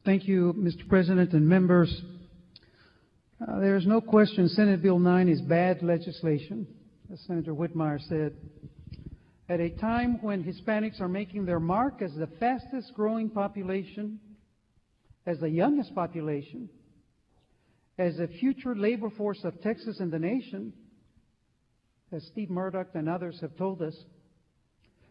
Thank you, Mr. President and members. There is no question Senate Bill 9 is bad legislation, as Senator Whitmire said. At a time when Hispanics are making their mark as the fastest growing population, as the youngest population, as the future labor force of Texas and the nation, as Steve Murdoch and others have told us,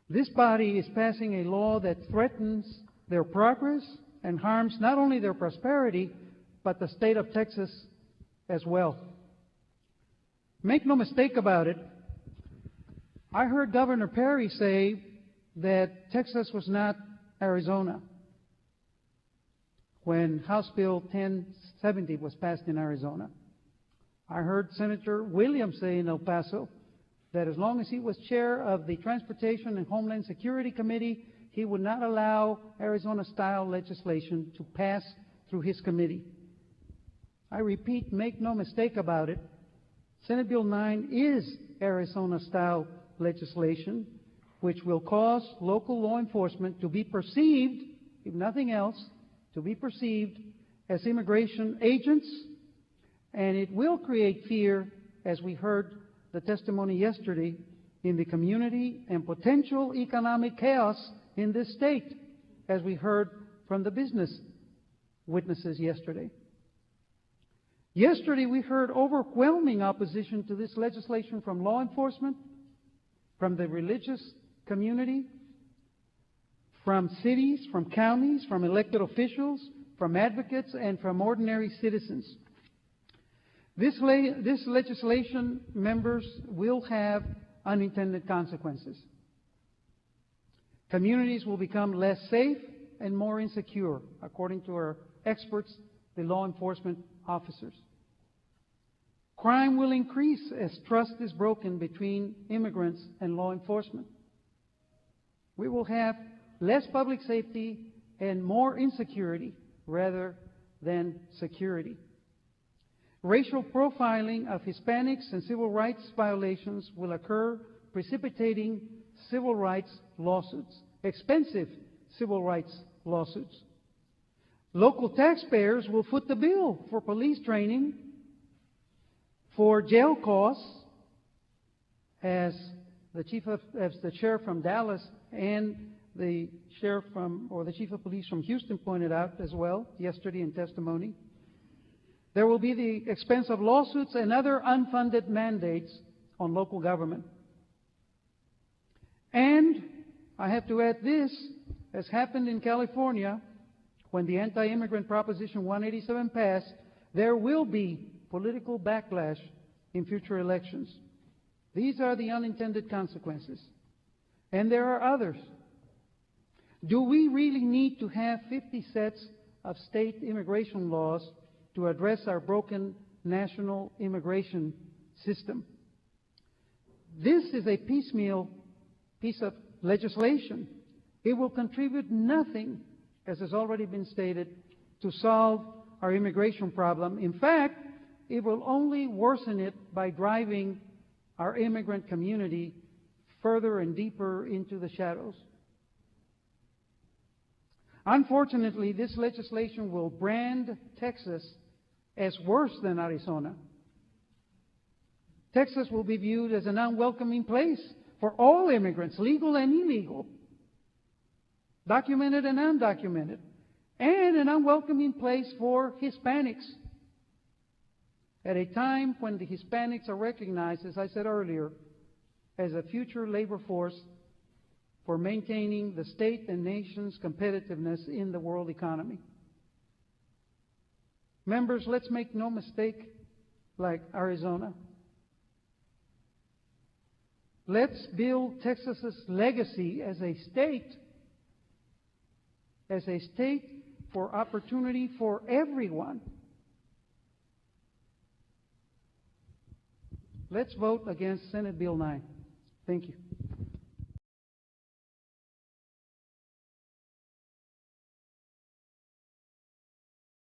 this body is passing a law that threatens their progress and harms not only their prosperity, but the state of Texas as well. Make no mistake about it, I heard Governor Perry say that Texas was not Arizona when House Bill 1070 was passed in Arizona. I heard Senator Williams say in El Paso that as long as he was chair of the Transportation and Homeland Security Committee, he would not allow Arizona-style legislation to pass through his committee. I repeat, make no mistake about it, Senate Bill 9 is Arizona-style legislation, which will cause local law enforcement to be perceived, if nothing else, to be perceived as immigration agents, and it will create fear, as we heard the testimony yesterday, in the community and potential economic chaos in this state, as we heard from the business witnesses yesterday. Yesterday we heard overwhelming opposition to this legislation from law enforcement, from the religious community, from cities, from counties, from elected officials, from advocates, and from ordinary citizens. This legislation, members, will have unintended consequences. Communities will become less safe and more insecure, according to our experts, the law enforcement officers. Crime will increase as trust is broken between immigrants and law enforcement. We will have less public safety and more insecurity rather than security. Racial profiling of Hispanics and civil rights violations will occur, precipitating civil rights lawsuits, expensive civil rights lawsuits. Local taxpayers will foot the bill for police training, for jail costs, as the sheriff from Dallas and the sheriff or the chief of police from Houston pointed out as well yesterday in testimony. There will be the expense of lawsuits and other unfunded mandates on local government. And I have to add this, as happened in California when the anti-immigrant Proposition 187 passed, there will be political backlash in future elections. These are the unintended consequences. And there are others. Do we really need to have 50 sets of state immigration laws to address our broken national immigration system? This is a piecemeal piece of legislation. It will contribute nothing, as has already been stated, to solve our immigration problem. In fact, it will only worsen it by driving our immigrant community further and deeper into the shadows. Unfortunately, this legislation will brand Texas as worse than Arizona. Texas will be viewed as an unwelcoming place for all immigrants, legal and illegal, documented and undocumented, and an unwelcoming place for Hispanics. At a time when the Hispanics are recognized, as I said earlier, as a future labor force for maintaining the state and nation's competitiveness in the world economy. Members, let's make no mistake, like Arizona. Let's build Texas's legacy as a state for opportunity for everyone. Let's vote against Senate Bill 9. Thank you.